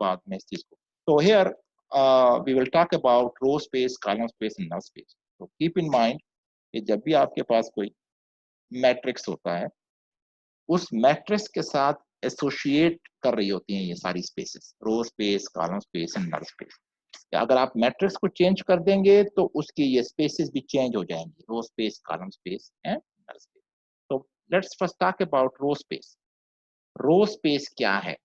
बाद में इस चीज को। तो here we will talk about row space, column space and null space. तो कीप इन माइंड कि जब भी आपके पास कोई मैट्रिक्स होता है, उस मैट्रिक्स के साथ एसोसिएट कर रही होती हैं ये सारी spaces, row space, column space and null space. अगर आप मैट्रिक्स को चेंज कर देंगे तो उसकी ये स्पेसेस भी चेंज हो जाएंगी, row space, column space and null space. तो let's first talk about row space. Row space क्या है?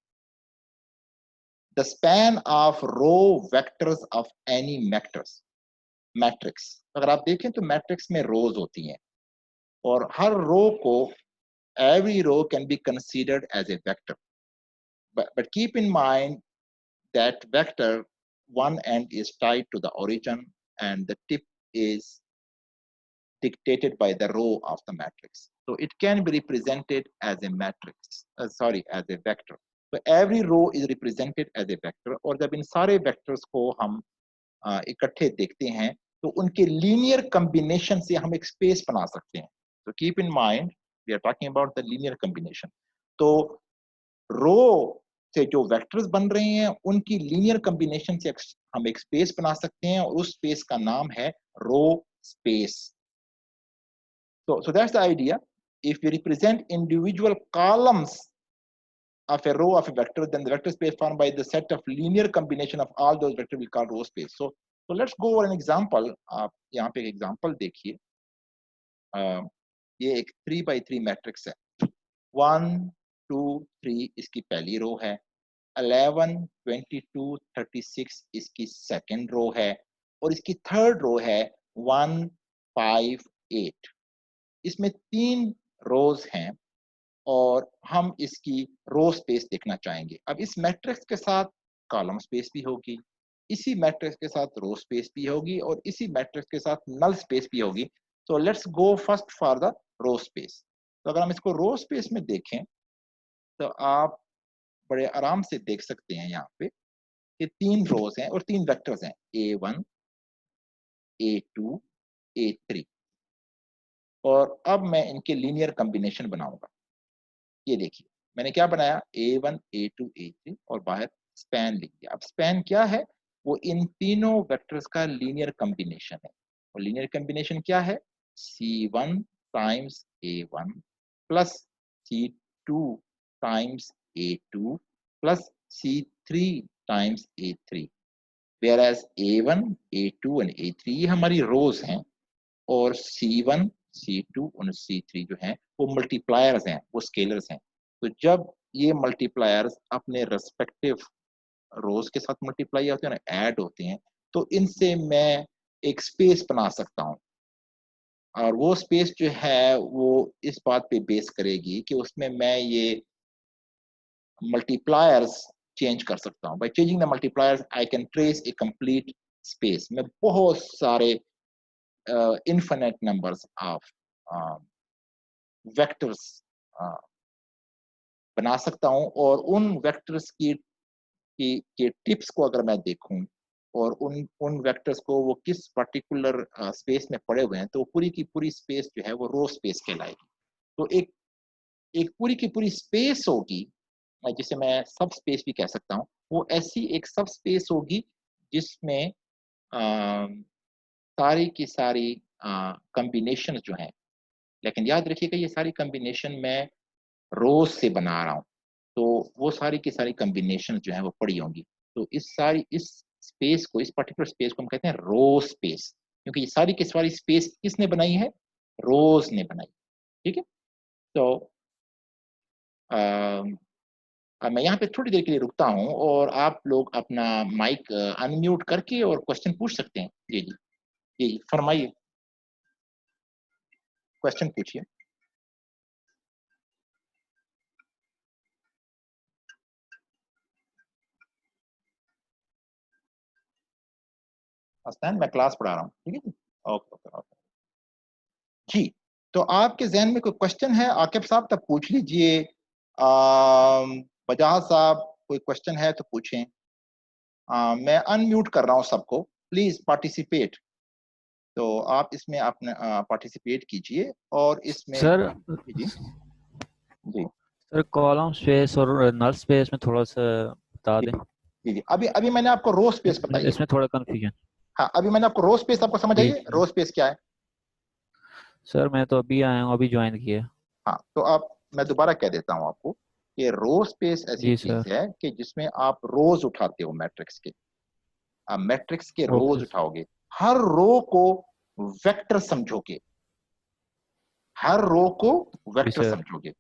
The span of row vectors of any matrix. अगर आप देखें तो मैट्रिक्स में रोज होती हैं और हर रो को, every row can be considered as a vector, but keep in mind that vector one end is tied to the origin and the tip is dictated by the row of the matrix, so it can be represented as a as a vector. So every row is represented as a vector, और जब इन सारे vectors को हम इकट्ठे देखते हैं तो उनके लीनियर कॉम्बिनेशन से हम एक स्पेस बना सकते हैं। तो keep in mind we are talking about the linear combination. तो रो से जो वेक्टर्स बन रहे हैं उनकी लीनियर कॉम्बिनेशन से हम एक स्पेस बना सकते हैं और उस स्पेस का नाम है row space. So that's the idea. If we represent individual columns of a row of a vector, then the vector space formed by the set of linear combination of all those vectors we call row space. So let's go over an example. आप यहाँ पे एक example देखिए। ये एक 3x3 matrix है। 1 2 3 इसकी पहली रो है, 11 22 36 इसकी सेकंड रो है और इसकी थर्ड रो है 1 5 8। इसमें 3 रोज हैं और हम इसकी रो स्पेस देखना चाहेंगे। अब इस मैट्रिक्स के साथ कॉलम स्पेस भी होगी, इसी मैट्रिक्स के साथ रो स्पेस भी होगी और इसी मैट्रिक्स के साथ नल स्पेस भी होगी। So let's go first for the row space. तो अगर हम इसको रो स्पेस में देखें तो आप बड़े आराम से देख सकते हैं यहाँ पे कि 3 रोज हैं और 3 वेक्टर्स हैं, A1 A2 A3। और अब मैं इनके लीनियर कॉम्बिनेशन बनाऊंगा। ये देखिए मैंने क्या बनाया, A1 A2 A3 और बाहर स्पैन लिख दिया। अब स्पैन क्या है? वो इन तीनों वेक्टर्स का लीनियर कॉम्बिनेशन है। और लीनियर कॉम्बिनेशन क्या है? C1 times A1 plus C2 times A2 plus C3 times A3। whereas A1 A2 और A3 ये हमारी रोज हैं और C1 C2 और C3 जो हैं वो मल्टीप्लायर्स हैं, वो स्केलर्स हैं। तो जब ये मल्टीप्लायर्स अपने रेस्पेक्टिव रोज के साथ मल्टीप्लाई होते हैं ना, ऐड होते हैं, तो इनसे मैं एक स्पेस बना सकता हूँ। और वो स्पेस जो है वो इस बात पे बेस करेगी कि उसमें मैं ये मल्टीप्लायर्स चेंज कर सकता हूँ। By changing the multipliers I can trace A complete space. मैं बहुत सारे infinite numbers of vectors बना सकता हूं और उन वेक्टर्स के टिप्स को अगर मैं देखूं और उन वेक्टर्स को वो किस पर्टिकुलर स्पेस में पड़े हुए हैं तो पूरी की पूरी स्पेस जो है वो रो स्पेस कहलाएगी। तो एक पूरी की पूरी स्पेस होगी जिसे मैं सब स्पेस भी कह सकता हूँ। वो ऐसी एक सब स्पेस होगी जिसमें सारी की सारी कॉम्बिनेशन जो हैं, लेकिन याद रखिएगा ये सारी कॉम्बिनेशन मैं रोज से बना रहा हूँ, तो वो सारी की सारी कॉम्बिनेशन जो है वो पड़ी होंगी। तो इस स्पेस को, इस पर्टिकुलर स्पेस को हम कहते हैं रो स्पेस, क्योंकि ये सारी की सारी स्पेस किसने बनाई है? रोज ने बनाई। ठीक है। तो अब मैं यहाँ पे थोड़ी देर के लिए रुकता हूँ और आप लोग अपना माइक अनम्यूट करके और क्वेश्चन पूछ सकते हैं। जी जी जी फरमाइए, क्वेश्चन पूछिए। अस्तान मैं क्लास पढ़ा रहा हूँ। ठीक है जी, ओके ओके ओके जी। तो आपके जहन में कोई क्वेश्चन है आकिब साहब तब पूछ लीजिए। बजाज साहब कोई क्वेश्चन है तो पूछें। मैं अनम्यूट कर रहा हूँ सबको, प्लीज पार्टिसिपेट। तो आप इसमें अपने पार्टिसिपेट कीजिए और इसमें सर जी जी सर कॉलम स्पेस और नल स्पेस में थोड़ा सा बता दें। जी जी, अभी अभी मैंने आपको रो स्पेस बताई है। इसमें थोड़ा कंफ्यूजन। हाँ, अभी मैंने आपको रो स्पेस, आपको समझ आई जी है रो स्पेस क्या है? सर, मैं तो अभी आया हूँ, अभी ज्वाइन किया। हाँ, तो आप, मैं दोबारा कह देता हूँ आपको कि रो स्पेस ऐसी जी चीज सर। है कि जिसमें आप रोज उठाते हो मैट्रिक्स के, आप मैट्रिक्स के रोज ओके सर। उठाओगे, हर रो को वेक्टर समझोगे, हर रो को जी वेक्टर सर। समझोगे,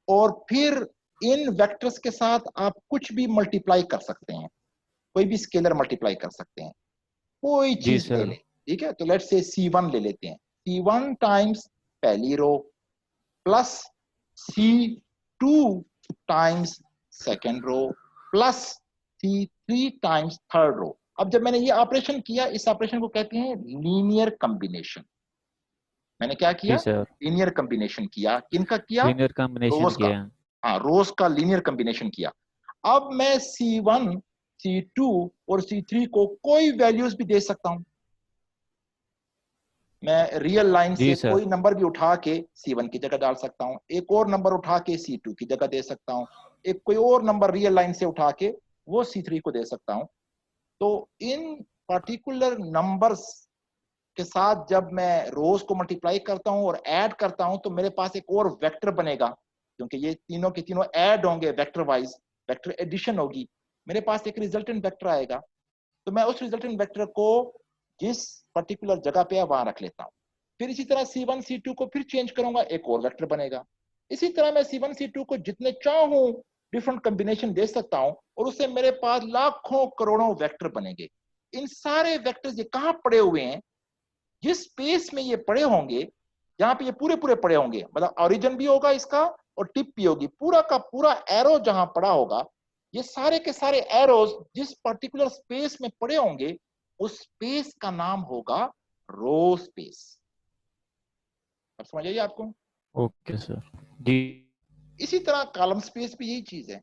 और फिर इन वेक्टर्स के साथ आप कुछ भी मल्टीप्लाई कर सकते हैं, कोई भी स्केलर मल्टीप्लाई कर सकते हैं, कोई जी चीज ले सर। लें। ठीक है, तो लेट्स से C1 ले लेते हैं। C1 टाइम्स पहली row plus C2 times second row plus C3 times third row. अब जब मैंने ये ऑपरेशन किया, इस ऑपरेशन को कहते हैं लीनियर कॉम्बिनेशन। मैंने क्या किया? जी सर। लीनियर कॉम्बिनेशन किया। किनका किया? लीनियर कॉम्बिनेशन रोज का। किया है। हाँ, रोज का लीनियर कॉम्बिनेशन किया। अब मैं C1, C2 और C3 को कोई वैल्यूज भी दे सकता हूं। मैं रियल लाइन जी से सर। कोई नंबर भी उठा के C1 की जगह डाल सकता हूं, एक और नंबर उठा के C2 की जगह दे सकता हूं, एक कोई और नंबर रियल लाइन से उठा के वो C3 को दे सकता हूं। तो इन पर्टिकुलर नंबर्स के साथ जब मैं रोज को मल्टीप्लाई करता हूं और ऐड करता हूं, तो मेरे पास एक और वेक्टर बनेगा, क्योंकि ये तीनों के तीनों ऐड होंगे वेक्टर वाइज, वेक्टर एडिशन होगी, मेरे पास एक रिजल्टेंट वेक्टर आएगा। तो मैं उस रिजल्टेंट वेक्टर को जिस पर्टिकुलर जगह पे है वहां रख लेता हूँ। फिर इसी तरह C1 C2 को फिर चेंज करूंगा, एक और वेक्टर बनेगा। इसी तरह मैं C1 C2 को जितने चाहूं डिफरेंट कॉम्बिनेशन दे सकता हूं, और उससे मेरे पास लाखों करोड़ों वेक्टर बनेंगे। इन सारे वेक्टर्स ये कहां पड़े हुए हैं? जिस स्पेस में ये पड़े होंगे, जहां पे ये पूरे पूरे पड़े होंगे, मतलब ओरिजिन भी होगा इसका और टिप भी होगी, पूरा का पूरा एरो जहां पड़ा होगा, ये सारे के सारे एरोज जिस पर्टिकुलर स्पेस में पड़े होंगे, उस स्पेस का नाम होगा रो स्पेस। अब समझ आइए आपको? Okay sir. जी इसी तरह कॉलम स्पेस भी यही चीज है।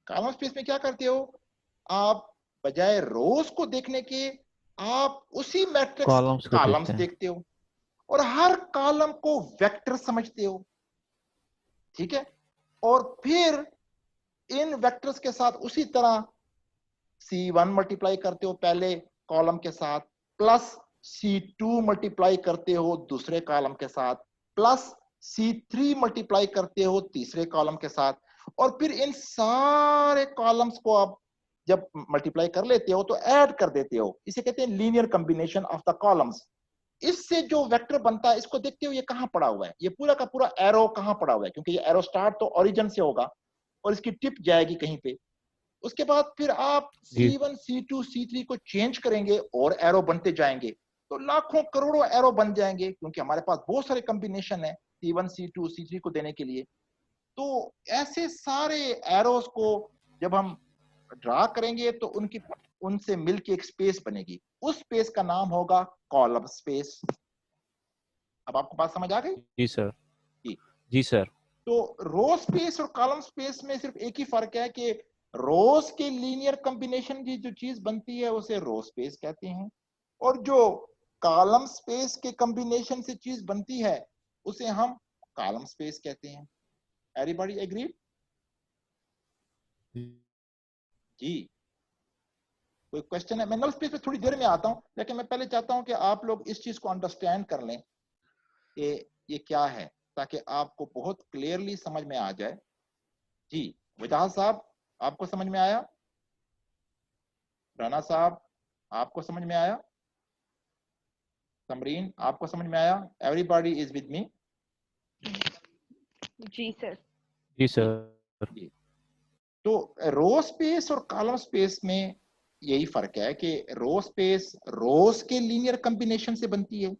कॉलम स्पेस में क्या करते हो आप? बजाय रोज को देखने के, आप उसी मैट्रिक्स की कॉलम्स को कॉलम्स देखते हैं। देखते हो और हर कॉलम को वेक्टर समझते हो। ठीक है, और फिर इन वेक्टर्स के साथ उसी तरह C1 मल्टीप्लाई करते हो पहले कॉलम के साथ, प्लस C2 मल्टीप्लाई करते हो दूसरे कॉलम के साथ, प्लस C3 मल्टीप्लाई करते हो तीसरे कॉलम के साथ, और फिर इन सारे कॉलम्स को आप जब मल्टीप्लाई कर लेते हो तो ऐड कर देते हो। इसे कहते हैं linear combination of the columns. इससे जो वेक्टर बनता है, इसको देखते हो ये कहां पड़ा हुआ है, ये पूरा का पूरा एरो कहां पड़ा हुआ है, क्योंकि ये एरो स्टार्ट तो ओरिजिन से होगा और इसकी टिप जाएगी कहीं पे। उसके बाद फिर आप जी C1 C2 C3 को चेंज करेंगे और एरो बनते जाएंगे, तो लाखों करोड़ों एरो बन जाएंगे, क्योंकि हमारे पास बहुत सारे कॉम्बिनेशन है C1 C2 C3 को देने के लिए। तो ऐसे सारे एरोस को जब हम ड्रा करेंगे तो उनकी उनसे मिलके एक स्पेस बनेगी, उस स्पेस का नाम होगा कॉलम स्पेस। अब आपको बात समझ आ गई? जी सर। जी। जी सर। तो रो स्पेस और कॉलम स्पेस में सिर्फ एक ही फर्क है कि रोज के लीनियर कॉम्बिनेशन की जो चीज बनती है उसे रो स्पेस कहते हैं, और जो कॉलम स्पेस के कॉम्बिनेशन से चीज बनती है उसे हम कॉलम स्पेस कहते हैं। Everybody agree? जी। कोई क्वेश्चन है? मैं नल स्पेस पे थोड़ी देर में आता हूं, लेकिन मैं पहले चाहता हूं कि आप लोग इस चीज को अंडरस्टैंड कर लें कि ये क्या है, ताकि आपको बहुत क्लियरली समझ में आ जाए। जी, वजाहत साहब, आपको समझ में आया? राना साहब, आपको समझ में आया? समरीन, आपको समझ में आया? Everybody is with me? जी सर। जी जी सर। जी। तो रो स्पेस और कॉलम स्पेस में यही फर्क है कि रो स्पेस रोज के लीनियर कॉम्बिनेशन से बनती है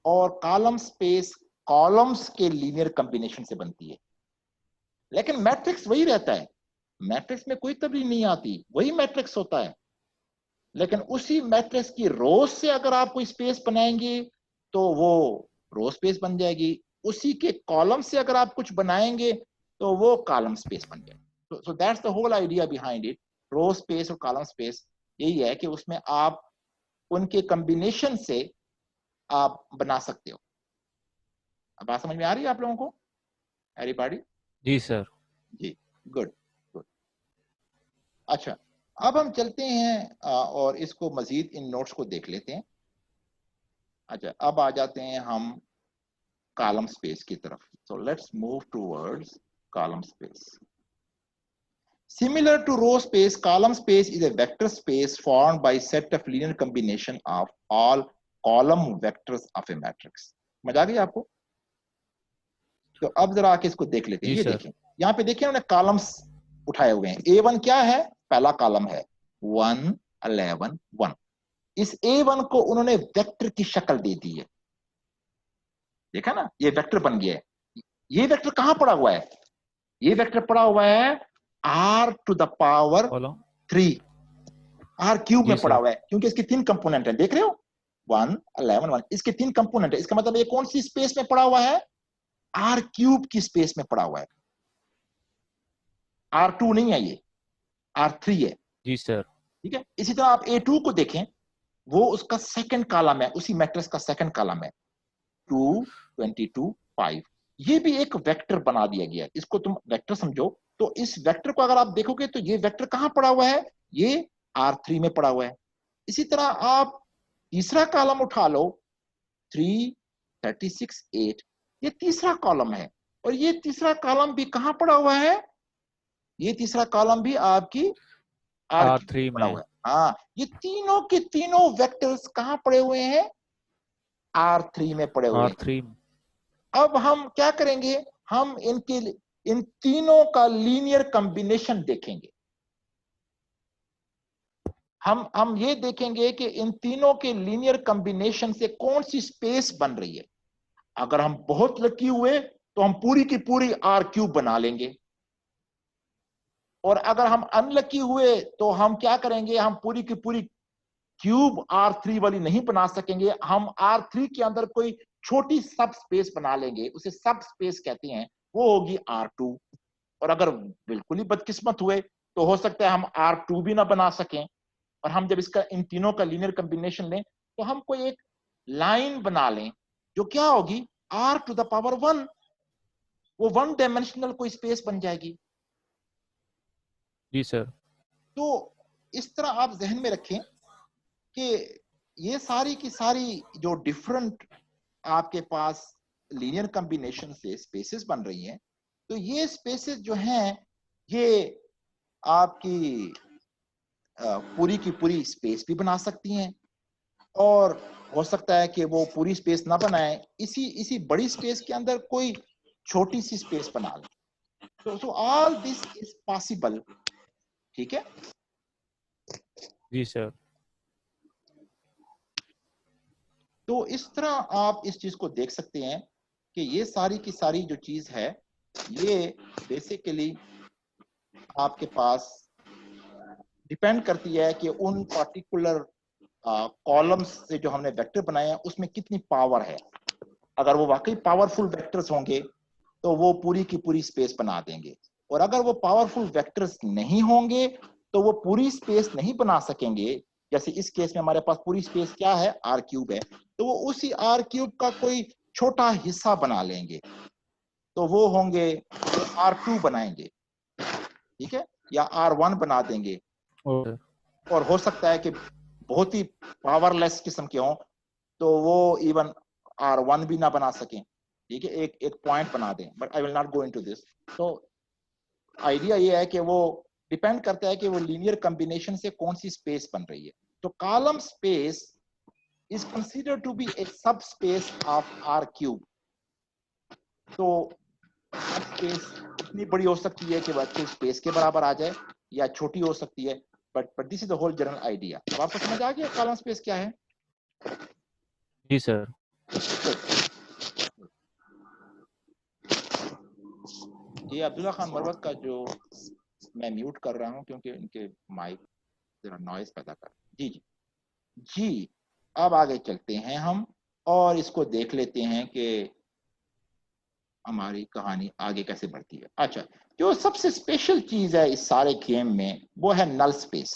और कॉलम स्पेस कॉलम्स के लीनियर कॉम्बिनेशन से बनती है। लेकिन मैट्रिक्स वही रहता है, मैट्रिक्स में कोई तब्दीली नहीं आती, वही मैट्रिक्स होता है। लेकिन उसी मैट्रिक्स की रोज से अगर आप कोई स्पेस बनाएंगे तो वो रो स्पेस बन जाएगी, उसी के कॉलम से अगर आप कुछ बनाएंगे तो वो कॉलम स्पेस बन जाएगी। So that's the whole idea behind it. Row space और कॉलम स्पेस यही है कि उसमें आप उनके कॉम्बिनेशन से आप बना सकते हो। अब बात समझ में आ रही है आप लोगों को? एवरीबॉडी? जी सर। जी, गुड गुड। अच्छा, अब हम चलते हैं और इसको मजीद इन नोट्स को देख लेते हैं। अच्छा, अब आ जाते हैं हम कॉलम स्पेस की तरफ। So let's move towards column space. Similar to row space, column space is a vector space formed by set of linear combination of all column vectors of a matrix. समझ आ गई आपको? तो अब जरा आके इसको देख लेते हैं। जी ये सर। देखें, यहाँ पे देखिए उन्होंने कॉलम्स उठाए हुए हैं। A1 क्या है? पहला कॉलम है 1 11 1। इस A1 को उन्होंने वेक्टर की शक्ल दे दी है। देखा ना, ये वेक्टर बन गया है। ये वेक्टर कहां पड़ा हुआ है? ये वेक्टर पड़ा हुआ है r to the power column 3, r cube जी में पड़ा सर। हुआ है, क्योंकि इसके 3 कंपोनेंट है। देख रहे हो, 1 11 1, इसके 3 कंपोनेंट है। इसका मतलब ये कौन सी स्पेस में पड़ा हुआ है? r क्यूब की स्पेस में पड़ा हुआ है। r2 नहीं है, ये r3 है। जी सर। ठीक है। इसी तरह आप A2 को देखें, वो उसका सेकंड कॉलम है, उसी मैट्रिक्स का सेकंड कॉलम है 2 22 5। ये भी एक वेक्टर बना दिया गया है। इसको तुम वेक्टर समझो। तो इस वेक्टर को अगर आप देखोगे तो ये वेक्टर कहां पड़ा हुआ है? ये R3 में पड़ा हुआ है। इसी तरह आप तीसरा कॉलम उठा लो, 3 36 8। ये तीसरा कॉलम है, और ये तीसरा कॉलम भी कहां पड़ा हुआ है? ये तीसरा कॉलम भी आपकी R3 R3 में पड़ा में। हुआ है। हाँ, ये तीनों के तीनों वेक्टर्स कहां पड़े हुए हैं? R3 में पड़े हुए हैं। R3 अब हम क्या करेंगे? हम इन तीनों का लीनियर कॉम्बिनेशन देखेंगे। हम ये देखेंगे कि इन तीनों के लीनियर कॉम्बिनेशन से कौन सी स्पेस बन रही है। अगर हम बहुत लकी हुए तो हम पूरी की पूरी आर क्यूब बना लेंगे, और अगर हम अनलकी हुए तो हम क्या करेंगे? हम पूरी की पूरी क्यूब R3 वाली नहीं बना सकेंगे। हम R3 के अंदर कोई छोटी सब स्पेस बना लेंगे, उसे सब स्पेस कहते हैं, वो होगी R2। और अगर बिल्कुल ही बदकिस्मत हुए तो हो सकता है हम R2 भी ना बना सकें। और हम जब इसका इन तीनों का लीनियर कॉम्बिनेशन लें तो हम कोई एक लाइन बना लें जो क्या होगी? R to the power 1। वो 1 डायमेंशनल कोई स्पेस बन जाएगी। जी सर। तो इस तरह आप जहन में रखें कि ये सारी की सारी जो डिफरेंट आपके पास लीनियर कॉम्बिनेशन से स्पेसेस बन रही हैं, तो ये स्पेसेस जो हैं ये आपकी पूरी की पूरी स्पेस भी बना सकती हैं, और हो सकता है कि वो पूरी स्पेस ना बनाए, इसी बड़ी स्पेस के अंदर कोई छोटी सी स्पेस बना ले। तो ऑल दिस इज पॉसिबल। ठीक है। जी सर। तो इस तरह आप इस चीज को देख सकते हैं कि ये सारी की सारी जो चीज है, ये बेसिकली आपके पास डिपेंड करती है कि उन पर्टिकुलर कॉलम्स से जो हमने वेक्टर बनाए हैं उसमें कितनी पावर है। अगर वो वाकई पावरफुल वेक्टर्स होंगे तो वो पूरी की पूरी स्पेस बना देंगे, और अगर वो पावरफुल वेक्टर्स नहीं होंगे तो वो पूरी स्पेस नहीं बना सकेंगे। जैसे इस केस में हमारे पास पूरी स्पेस क्या है? आर क्यूब है, तो वो उसी आर क्यूब का कोई छोटा हिस्सा बना लेंगे, तो वो होंगे R2 बनाएंगे। ठीक है, या R1 बना देंगे। और हो सकता है कि बहुत ही पावरलेस किस्म के हों तो वो इवन R1 भी ना बना सकें। ठीक है, एक पॉइंट बना दें, but I will not go into this. तो आइडिया ये है कि वो डिपेंड करता है कि वो लीनियर कॉम्बिनेशन से कौन सी स्पेस बन रही है। तो column space is considered to be a subspace of R cube. तो स्पेस इतनी बड़ी हो सकती है कि वह स्पेस के बराबर आ जाए, या छोटी हो सकती है, but this is the whole general idea. अब आपको समझ आ गया कॉलम स्पेस क्या है? जी सर। ये अब्दुल्ला खान मरवत का जो मैं म्यूट कर रहा हूं क्योंकि इनके माइक जरा नॉइज पैदा कर। जी जी जी। अब आगे चलते हैं हम और इसको देख लेते हैं कि हमारी कहानी आगे कैसे बढ़ती है। अच्छा, जो सबसे स्पेशल चीज है इस सारे गेम में वो है नल स्पेस।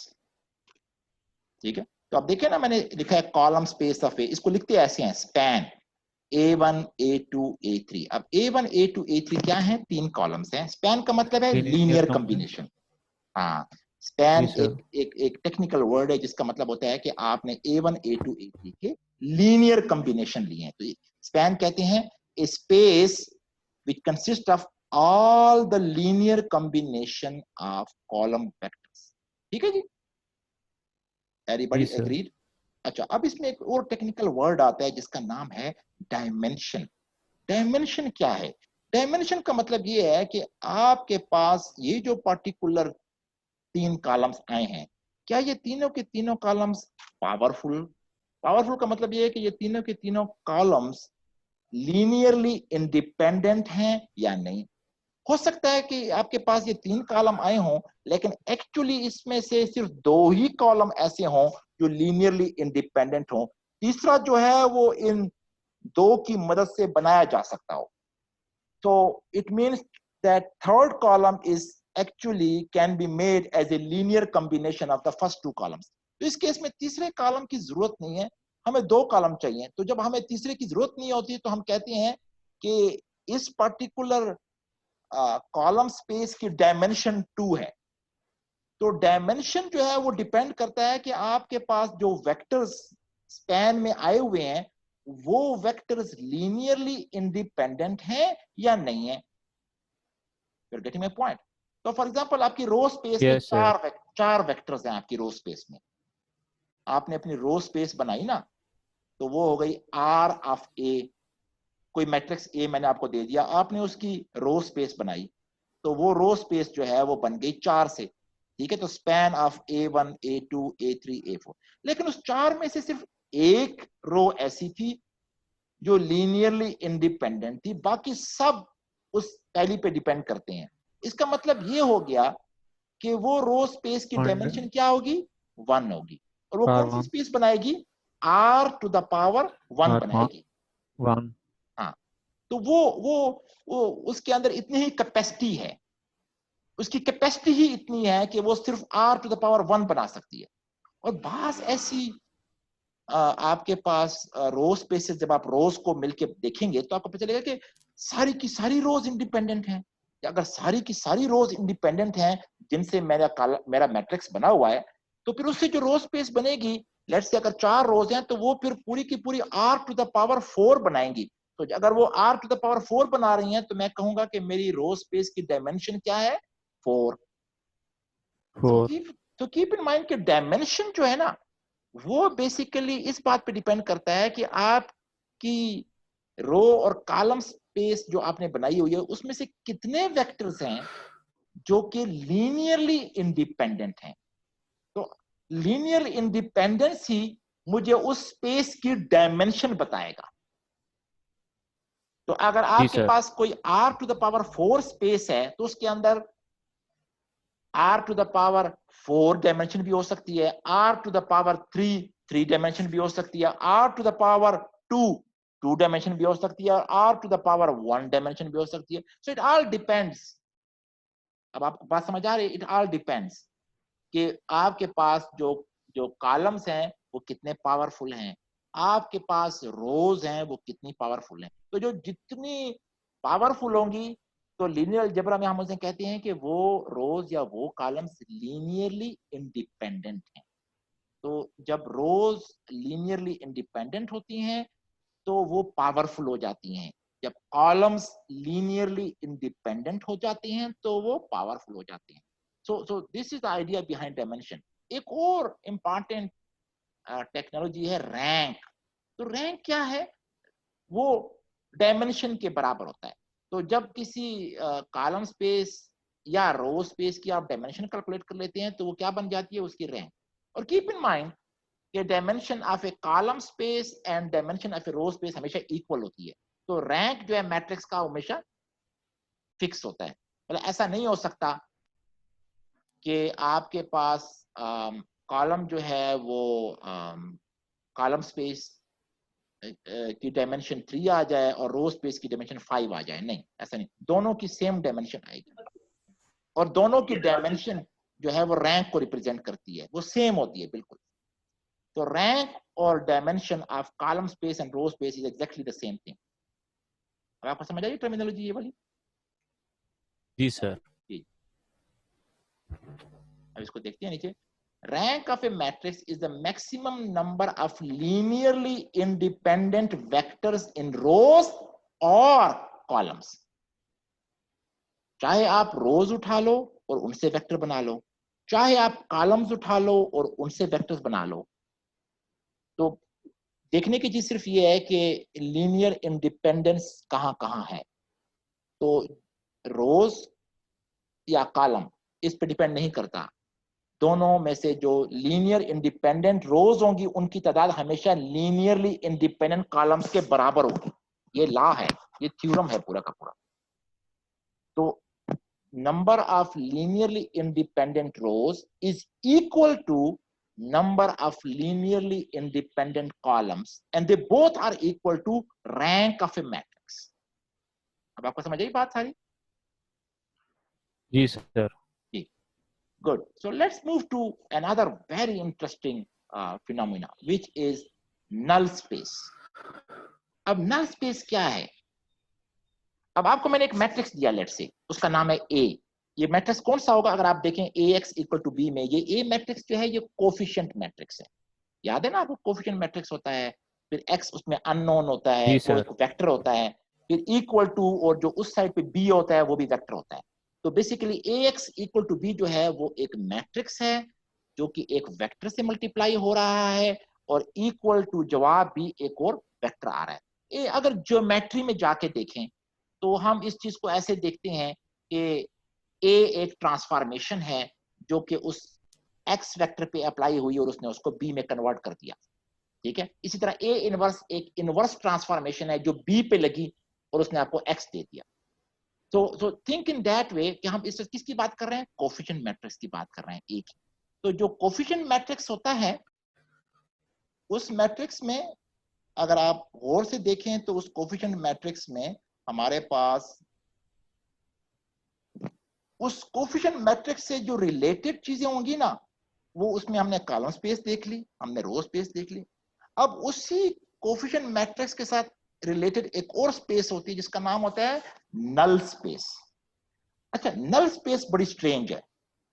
ठीक है, तो अब देखिए ना, मैंने लिखा है कॉलम स्पेस ऑफ ए, इसको लिखते ऐसे हैं स्पैन A1 A2 A3। अब A1 A2 A3 क्या है? 3 कॉलम्स हैं। स्पैन का मतलब है लीनियर लीनियर कॉम्बिनेशन। कॉम्बिनेशन। हाँ, स्पैन जी सर। एक टेक्निकल वर्ड है जिसका मतलब होता है कि आपने A1 A2 A3 के लीनियर कॉम्बिनेशन लिए हैं। तो स्पैन कहते हैं a space which consist of all the linear combination of column vectors. ठीक है जी, जी एवरीबॉडी सर। एग्रीड? अच्छा, अब इसमें एक और टेक्निकल वर्ड आता है जिसका नाम है डायमेंशन। डायमेंशन क्या है? डायमेंशन का मतलब ये है कि आपके पास ये जो पर्टिकुलर 3 कॉलम्स आए हैं, क्या ये तीनों के तीनों कॉलम्स पावरफुल? पावरफुल का मतलब ये है कि ये तीनों के तीनों कॉलम्स लीनियरली इंडिपेंडेंट हैं या नहीं। हो सकता है कि आपके पास ये 3 कॉलम आए हों, लेकिन एक्चुअली इसमें से सिर्फ 2 ही कॉलम ऐसे हों जो लीनियरली इंडिपेंडेंट हों, तीसरा जो है वो इन 2 की मदद से बनाया जा सकता हो। So it means that third column is actually can be made as a linear combination of the first 2 columns. तो इस केस में तीसरे कॉलम की जरूरत नहीं है, हमें 2 कॉलम चाहिए। तो जब हमें तीसरे की जरूरत नहीं होती तो हम कहते हैं कि इस पर्टिकुलर कॉलम स्पेस की डायमेंशन 2 है। तो डायमेंशन जो है वो डिपेंड करता है कि आपके पास जो वेक्टर्स स्पैन में आए हुए हैं वो वेक्टर्स लीनियरली इंडिपेंडेंट हैं या नहीं है। You're getting my point? तो फॉर एग्जांपल आपकी रो स्पेस में यस सर। चार वेक्टर्स हैं आपकी रो स्पेस में। आपने अपनी रो स्पेस बनाई ना, तो वो हो गई आर ऑफ ए। कोई मैट्रिक्स ए मैंने आपको दे दिया, आपने उसकी रो स्पेस बनाई, तो वो रो स्पेस जो है वो बन गई 4 से। ठीक है, तो span of A1 A2 A3 A4। लेकिन उस 4 में से सिर्फ एक रो ऐसी थी जो लीनियरली इंडिपेंडेंट थी, बाकी सब उस पहली पे डिपेंड करते हैं। इसका मतलब ये हो गया कि वो रो स्पेस की डायमेंशन क्या होगी? 1 होगी। और वो आर कौन सी वन। स्पेस बनाएगी? R to the power 1 R बनाएगी। वन। हाँ, तो वो उसके अंदर इतनी ही कैपेसिटी है, उसकी कैपेसिटी ही इतनी है कि वो सिर्फ R टू द पावर 1 बना सकती है। और बास ऐसी आपके पास रो स्पेसेस, जब आप रोज को मिलके देखेंगे तो आपको पता चलेगा कि सारी की सारी रोज इंडिपेंडेंट हैं। अगर सारी की सारी रोज इंडिपेंडेंट हैं जिनसे मेरा मैट्रिक्स बना हुआ है, तो फिर उससे जो रो स्पेस बनेगी, लेट्स से अगर 4 रोज हैं तो वो फिर पूरी की पूरी R टू द पावर 4 बनाएंगी। तो अगर वो R टू द पावर 4 बना रही हैं तो मैं कहूंगा कि मेरी रो स्पेस की डायमेंशन क्या है? 4। सो 4। कीप इन माइंड कि डायमेंशन जो है ना, वो बेसिकली इस बात पे डिपेंड करता है कि आपकी रो और कॉलम स्पेस जो आपने बनाई हुई है उसमें से कितने वेक्टर्स हैं जो कि लीनियरली इंडिपेंडेंट हैं। तो लीनियर इंडिपेंडेंस ही मुझे उस स्पेस की डायमेंशन बताएगा। तो अगर जी आपके सर। पास कोई R to the power 4 space है तो उसके अंदर R to the power 4 dimension भी हो सकती है, R to the power 3 dimension भी हो सकती है, R to the power 2 dimension भी हो सकती है, R to the power 1 dimension भी हो सकती है। So it all depends. अब आपको बात समझ आ रही है? इट ऑल डिपेंड्स कि आपके पास जो जो कॉलम्स हैं वो कितने पावरफुल हैं, आपके पास रोज हैं वो कितनी पावरफुल हैं। तो जो जितनी पावरफुल होंगी, तो लीनियर अलजेब्रा में हम उसे कहते हैं कि वो रोज या वो कॉलम्स लीनियरली इंडिपेंडेंट हैं। तो जब रोज लीनियरली इंडिपेंडेंट होती हैं तो वो पावरफुल हो जाती हैं, जब कॉलम्स लीनियरली इंडिपेंडेंट हो जाते हैं तो वो पावरफुल हो जाते हैं। So this is the idea behind dimension. एक और इंपॉर्टेंट टेक्नोलॉजी है रैंक। तो रैंक क्या है? वो डायमेंशन के बराबर होता है। तो जब किसी कॉलम स्पेस या रो स्पेस की आप डायमेंशन कैलकुलेट कर लेते हैं तो वो क्या बन जाती है? उसकी रैंक। और कीप इन माइंड कि dimension of a column space and dimension of a row space हमेशा इक्वल होती है। तो रैंक जो है मैट्रिक्स का हमेशा फिक्स होता है। मतलब ऐसा नहीं हो सकता कि आपके पास कॉलम जो है वो कॉलम स्पेस की डायमेंशन 3 आ जाए और रो स्पेस की डायमेंशन 5 आ जाए। नहीं, ऐसा नहीं, दोनों की सेम डायमेंशन आएगी और दोनों की डायमेंशन जो है वो रैंक को रिप्रेजेंट करती है, वो सेम होती है बिल्कुल। तो रैंक और dimension of column space and row space is exactly the same thing. अब आपको समझ आई टर्मिनोलॉजी ये वाली? जी सर। जी। अब इसको देखते हैं नीचे, rank of a matrix is the maximum number of linearly independent vectors in rows और कॉलम्स। चाहे आप रोज उठा लो और उनसे वेक्टर बना लो, चाहे आप कॉलम्स उठा लो और उनसे वेक्टर्स बना लो। तो देखने की चीज सिर्फ ये है कि लीनियर इंडिपेंडेंस कहां कहां है। तो रोज या कॉलम इस पे डिपेंड नहीं करता, दोनों में से जो लीनियर इंडिपेंडेंट रोज होंगी उनकी तादाद हमेशा लीनियरली इंडिपेंडेंट कॉलम्स के बराबर होगी। ये लॉ है, ये थ्योरम है पूरा का पूरा। तो number of linearly independent rows is equal to number of linearly independent columns and they both are equal to rank of a matrix। अब आपको समझ आई बात सारी? जी sir. Good. So let's move to another very interesting phenomena which is null space। अब null space क्या है? अब आपको मैंने एक मैट्रिक्स दिया लेट्स से, उसका नाम है ए। ये मैट्रिक्स कौन सा होगा? अगर आप देखें ax इक्वल टू बी में, ये ए मैट्रिक्स जो है ये कोफिशिएंट मैट्रिक्स है। याद है ना आपको, कोफिशिएंट मैट्रिक्स होता है, फिर x उसमें अननोन होता है, वो एक वेक्टर होता है, फिर इक्वल टू और जो उस साइड पे b होता है वो भी वेक्टर होता है। तो basically ax equal to b जो है वो एक मैट्रिक्स है जो कि एक वेक्टर से मल्टीप्लाई हो रहा है और इक्वल टू जवाब भी एक और वेक्टर आ रहा है। ये अगर ज्योमेट्री में जाके देखें तो हम इस चीज को ऐसे देखते हैं कि ए एक ट्रांसफॉर्मेशन है जो कि उस एक्स वेक्टर पे अप्लाई हुई और उसने उसको बी में कन्वर्ट कर दिया। ठीक है, इसी तरह ए इनवर्स एक इनवर्स ट्रांसफॉर्मेशन है जो बी पे लगी और उसने आपको एक्स दे दिया। So think in that way कि हम इस किसकी बात कर रहे हैं? कोफिशिएंट मैट्रिक्स की बात कर रहे हैं, एक। तो जो कोफिशिएंट मैट्रिक्स होता है उस मैट्रिक्स में अगर आप गौर से देखें तो उस कोफिशिएंट मैट्रिक्स में हमारे पास उस कोफिशिएंट मैट्रिक्स से जो रिलेटेड चीजें होंगी ना, वो उसमें हमने कॉलम स्पेस देख ली, हमने रो स्पेस देख ली। अब उसी कोफिशिएंट मैट्रिक्स के साथ रिलेटेड एक और स्पेस होती है जिसका नाम होता है नल स्पेस। अच्छा, नल स्पेस बड़ी स्ट्रेंज है।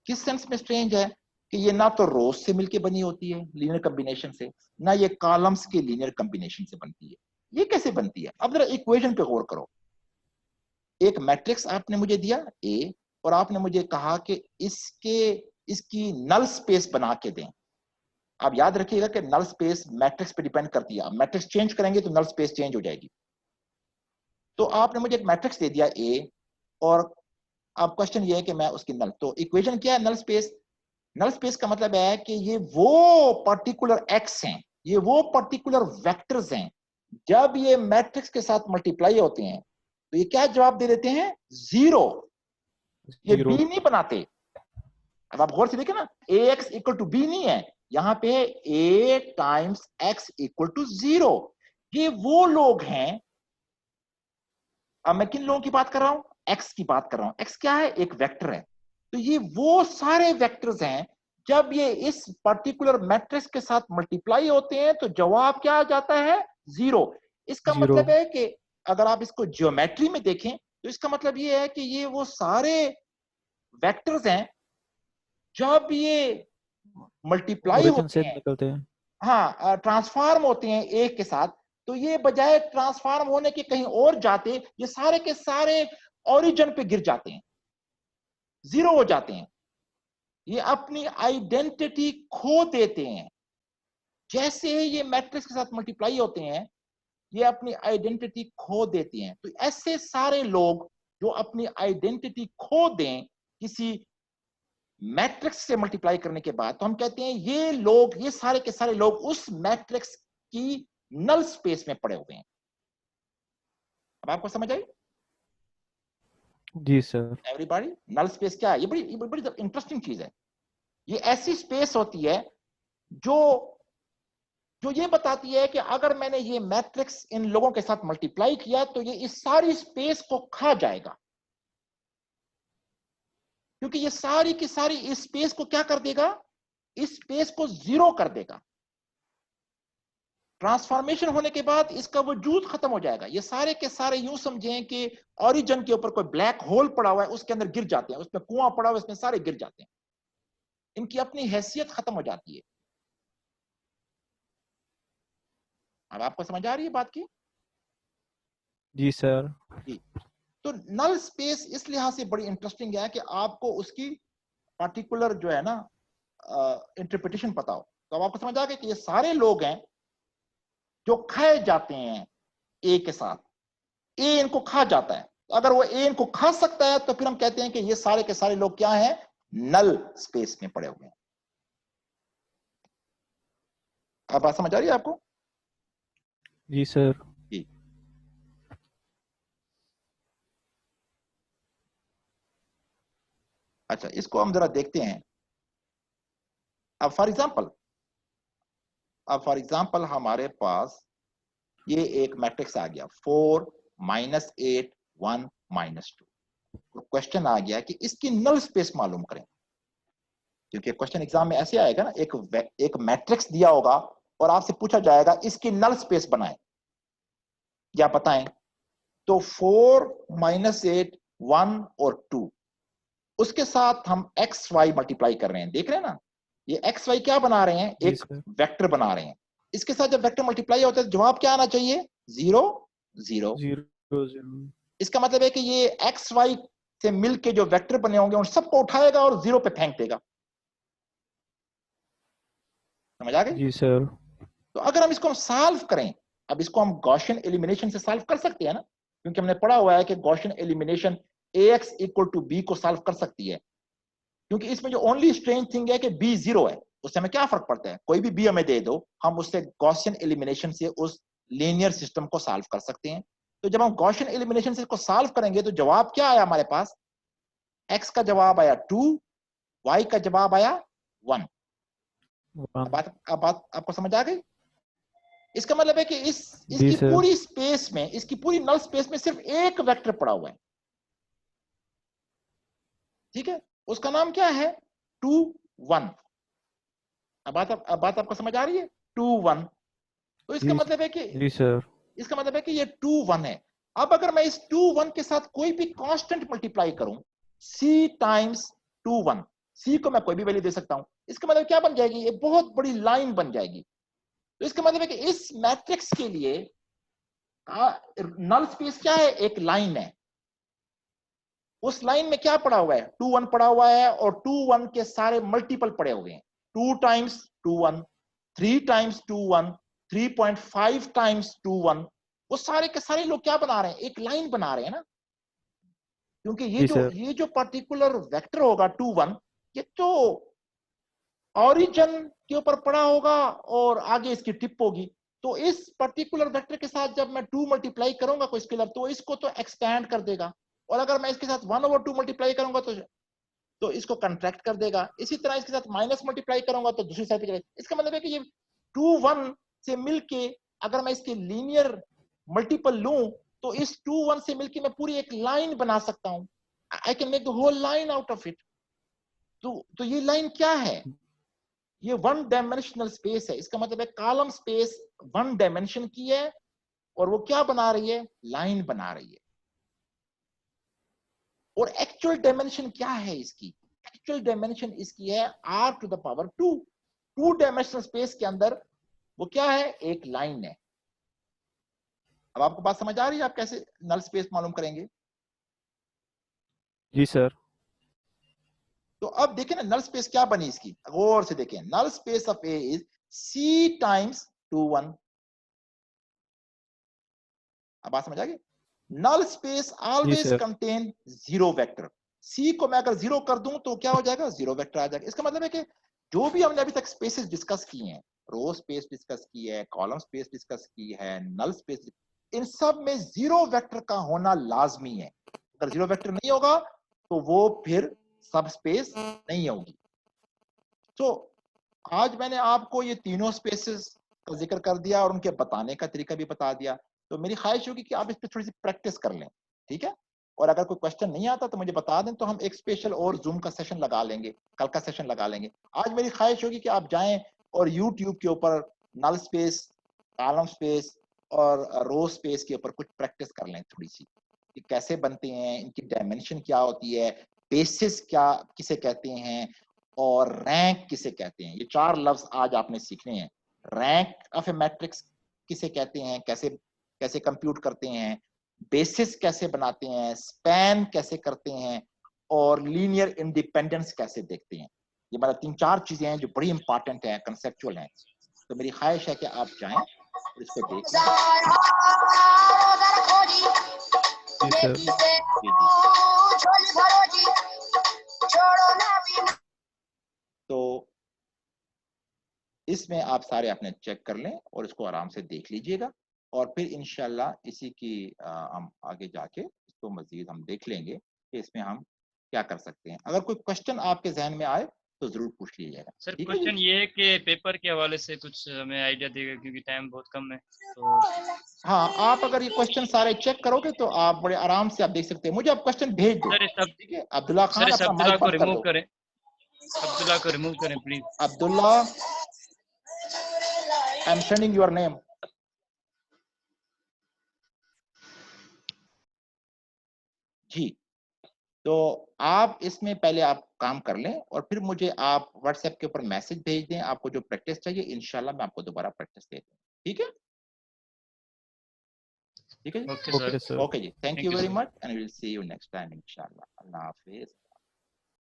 किस सेंस में स्ट्रेंज है? कि ये ना तो रोज से मिलके बनी होती है लीनियर कॉम्बिनेशन से, ना ये कॉलम्स के लीनियर कॉम्बिनेशन से बनती है। ये कैसे बनती है? अब जरा इक्वेशन पे गौर करो। एक मैट्रिक्स आपने मुझे दिया ए और आपने मुझे कहा कि इसकी नल स्पेस बना के दें। आप याद रखिएगा कि नल स्पेस मैट्रिक्स पे डिपेंड करती है। मैट्रिक्स चेंज करेंगे तो नल स्पेस चेंज हो जाएगी। तो आपने मुझे एक मैट्रिक्स दे दिया ए और अब क्वेश्चन ये है कि मैं उसकी नल, तो इक्वेशन क्या है? Null space. नल स्पेस का मतलब है कि ये वो पर्टिकुलर एक्स हैं, ये वो पर्टिकुलर वेक्टर्स हैं, जब ये मैट्रिक्स के साथ मल्टीप्लाई होते हैं तो ये क्या जवाब दे देते हैं? जीरो। ये बी नहीं बनाते। अब आप गौर से देखें ना, A x equal to B नहीं है, यहां पे A times x equal to zero. ये वो लोग हैं। अब मैं किन लोगों की बात कर रहा हूं? एक्स की बात कर रहा हूं। एक्स क्या है? एक वेक्टर है। तो ये वो सारे वेक्टर्स हैं जब ये इस पर्टिकुलर मैट्रिक्स के साथ मल्टीप्लाई होते हैं तो जवाब क्या आ जाता है? जीरो। इसका मतलब है कि अगर आप इसको ज्योमेट्री में देखें तो इसका मतलब ये है कि ये वो सारे वेक्टर्स हैं जब ये मल्टीप्लाई होते हैं, निकलते हैं, हाँ ट्रांसफॉर्म होते हैं एक के साथ, तो ये बजाय ट्रांसफॉर्म होने के कहीं और जाते, ये सारे के सारे ओरिजिन पे गिर जाते हैं, जीरो हो जाते हैं। ये अपनी आइडेंटिटी खो देते हैं। जैसे ये मैट्रिक्स के साथ मल्टीप्लाई होते हैं ये अपनी आइडेंटिटी खो देते हैं। तो ऐसे सारे लोग जो अपनी आइडेंटिटी खो दें किसी मैट्रिक्स से मल्टीप्लाई करने के बाद, तो हम कहते हैं ये लोग, ये सारे के सारे लोग उस मैट्रिक्स की नल स्पेस में पड़े हुए हैं। अब आपको समझ आई? जी सर। एवरीबॉडी, नल स्पेस क्या है? ये बड़ी इंटरेस्टिंग चीज है। ये ऐसी स्पेस होती है जो ये बताती है कि अगर मैंने ये मैट्रिक्स इन लोगों के साथ मल्टीप्लाई किया तो ये इस सारी स्पेस को खा जाएगा, क्योंकि ये सारी की सारी इस स्पेस को क्या कर देगा? इस स्पेस को जीरो कर देगा। ट्रांसफॉर्मेशन होने के बाद इसका वजूद खत्म हो जाएगा। ये सारे के सारे यूं समझें कि ओरिजिन के ऊपर कोई ब्लैक होल पड़ा हुआ है, उसके अंदर गिर जाते हैं, उसमें कुआं पड़ा हुआ है, उसमें सारे गिर जाते हैं। इनकी अपनी हैसियत खत्म हो जाती है। अब आपको समझ आ रही है बात की? जी सर। जी। तो नल स्पेस इस लिहाज से बड़ी इंटरेस्टिंग है कि आपको उसकी पार्टिकुलर जो है ना इंटरप्रिटेशन पता हो। तो अब आपको समझ आ गया कि ये सारे लोग हैं जो खाए जाते हैं ए के साथ, ए इनको खा जाता है। तो अगर वो ए इनको खा सकता है तो फिर हम कहते हैं कि ये सारे के सारे लोग क्या हैं, नल स्पेस में पड़े हुए हैं। अब बात समझ आ रही है आपको? जी सर। जी। अच्छा, इसको हम जरा देखते हैं। अब फॉर एग्जाम्पल हमारे पास ये एक मैट्रिक्स आ गया 4 -8 1 -2। तो क्वेश्चन आ गया कि इसकी नल स्पेस मालूम करें। क्योंकि क्वेश्चन एग्जाम में ऐसे आएगा ना, एक मैट्रिक्स दिया होगा और आपसे पूछा जाएगा इसकी नल स्पेस बनाएं या बताएं। तो 4 -8 1 और 2, उसके साथ हम एक्स वाई मल्टीप्लाई कर रहे हैं। देख रहे हैं ना, ये एक्स वाई क्या बना रहे हैं, जी एक सर। वेक्टर बना रहे हैं। इसके साथ जब वेक्टर मल्टीप्लाई होता है तो जवाब क्या आना चाहिए, 0 0। 0 0। इसका मतलब है कि ये एक्स वाई से मिलके जो वेक्टर बने होंगे उन सबको उठाएगा और 0 पे फेंक देगा। समझ आ गई? जी सर। तो अगर हम इसको सॉल्व करें, अब इसको हम गॉसियन एलिमिनेशन से सॉल्व कर सकते हैं ना, क्योंकि हमने पढ़ा हुआ है कि गॉसियन एलिमिनेशन ax = b को सॉल्व कर सकती है। क्योंकि इसमें जो ओनली स्ट्रेंज थिंग है कि b 0 है, उससे हमें क्या फर्क पड़ता है, कोई भी b हमें दे दो, हम उससे गॉसियन एलिमिनेशन से उस लीनियर सिस्टम को सॉल्व कर सकते हैं। तो जब हम गॉसियन एलिमिनेशन से इसको सॉल्व करेंगे तो जवाब क्या आया हमारे पास, x का जवाब आया 2, y का जवाब आया 1। अब 1। बात आपको समझ आ गई? इसका मतलब है कि जी इसकी सर। पूरी स्पेस में, इसकी पूरी नल स्पेस में सिर्फ एक वेक्टर पड़ा हुआ है। ठीक है, उसका नाम क्या है, 2 1। अब बात आपको समझ आ रही है, 2 1। तो जी जी सर। इसका मतलब है कि ये 2 1 है। अब अगर मैं इस 2 1 के साथ कोई भी कांस्टेंट मल्टीप्लाई करूं, c टाइम्स 2 1, c को मैं कोई भी वैल्यू दे सकता हूं, इसका मतलब क्या बन जाएगी, ये बहुत बड़ी लाइन बन जाएगी। तो इसका मतलब है कि इस मैट्रिक्स के लिए नल स्पेस क्या है, एक लाइन है। उस लाइन में क्या पड़ा हुआ है, 2 1 पड़ा हुआ है और 2 1 के सारे मल्टीपल पड़े हुए हैं। 2 टाइम्स 2 1, 3 टाइम्स 2 1, 3.5 टाइम्स 2 1। वो सारे के सारे लोग क्या बना रहे हैं, एक लाइन बना रहे हैं ना। क्योंकि जी सर। ये जो पर्टिकुलर वेक्टर होगा 2 1, ये तो ओरिजिन के ऊपर पड़ा होगा और आगे इसकी टिप होगी। तो इस पर्टिकुलर वेक्टर के साथ जब मैं 2 मल्टीप्लाई करूंगा कोई स्केलर, तो इसको तो एक्सपैंड कर देगा। और अगर मैं इसके साथ 1/2 मल्टीप्लाई करूंगा तो इसको कंट्रैक्ट कर देगा। इसी तरह इसके साथ माइनस मल्टीप्लाई करूंगा तो दूसरी साइड पे चलेगा। इसका मतलब है कि ये 2 1 से मिलके अगर मैं इसके लीनियर मल्टीपल लूं तो इस 2 1 से मिलके मैं पूरी एक लाइन बना सकता हूं। I can make the whole line out of it. तो ये लाइन क्या है, ये 1 डायमेंशनल स्पेस है। इसका मतलब है कॉलम स्पेस 1 डायमेंशन की है और वो क्या बना रही है, लाइन बना रही है। और एक्चुअल डायमेंशन क्या है इसकी, एक्चुअल डायमेंशन इसकी है r⁻²। 2 डायमेंशनल स्पेस के अंदर वो क्या है, एक लाइन है। अब आपको बात समझ आ रही है, आप कैसे नल स्पेस मालूम करेंगे? जी सर। तो अब देखें ना नल स्पेस क्या बनी इसकी, गौर से देखें। Null space of A is c times 2 1। अब बात समझ आ गई। नल स्पेस जी always sir. Contain 0 vector. C को मैं अगर 0 कर दूं तो क्या हो जाएगा, 0 वेक्टर आ जाएगा। इसका मतलब है कि जो भी हमने अभी तक स्पेसेस डिस्कस की हैं, रो स्पेस डिस्कस की है, कॉलम स्पेस डिस्कस की है, नल स्पेस, इन सब में 0 वेक्टर का होना लाजमी है। अगर 0 वेक्टर नहीं होगा तो वो फिर सब स्पेस नहीं होगी। तो आज मैंने आपको ये तीनों स्पेसेस का जिक्र कर दिया और उनके बताने का तरीका भी बता दिया। तो मेरी ख्वाहिश होगी कि आप इस पर थोड़ी सी प्रैक्टिस कर लें, ठीक है? और अगर कोई क्वेश्चन नहीं आता तो मुझे बता दें, तो हम एक स्पेशल और जूम का सेशन लगा लेंगे, कल का सेशन लगा लेंगे। आज मेरी ख्वाहिश होगी कि आप जाएं और यूट्यूब के ऊपर नल स्पेस, कॉलम स्पेस और रो स्पेस के ऊपर कुछ प्रैक्टिस कर लें थोड़ी सी, कि कैसे बनते हैं, इनकी डायमेंशन क्या होती है, बेसिस क्या किसे कहते हैं, और रैंक किसे कहते हैं। ये 4 लफ्ज आज आपने सीखने हैं। रैंक ऑफ ए मैट्रिक्स किसे कहते हैं, कैसे कैसे कंप्यूट करते हैं, बेसिस कैसे बनाते हैं, स्पैन कैसे करते हैं, और लीनियर इंडिपेंडेंस कैसे देखते हैं। ये मतलब 3-4 चीजें हैं जो बड़ी इंपॉर्टेंट हैं, कंसेप्चुअल हैं। तो मेरी ख्वाहिश है कि आप जाएं और इसको देखें। जी सर। तो इसमें आप सारे अपने चेक कर लें और इसको आराम से देख लीजिएगा, और फिर इंशाल्लाह इसी की हम आगे जाके इसको मजीद हम देख लेंगे कि इसमें हम क्या कर सकते हैं। अगर कोई क्वेश्चन आपके जहन में आए तो जरूर पूछ लीजिएगा। सर ठीक है जी? क्वेश्चन ये है कि पेपर के हवाले से कुछ हमें आइडिया देगा, क्योंकि टाइम बहुत कम है। तो हाँ, आप अगर ये क्वेश्चन सारे चेक करोगे तो आप बड़े आराम से आप देख सकते हैं। मुझे आप क्वेश्चन भेज दो। सर ठीक है अब्दुल्ला सर खान, इस अपना अब्दुल्ला माइक को बंद कर रिमूव दो। करें, अब्दुल्ला को रिमूव करें please. Abdullah, I am sending your name. जी, तो आप इसमें पहले आप काम कर लें और फिर मुझे आप व्हाट्सएप के ऊपर मैसेज भेज दें, आपको जो प्रैक्टिस चाहिए। इंशाल्लाह मैं आपको दोबारा प्रैक्टिस दे दूँ। ठीक है, ठीक है जी? Okay okay sir, sir. Okay जी, thank thank you you very sir. Much and will see you next time इंशाल्लाह। अल्लाह हाफिज।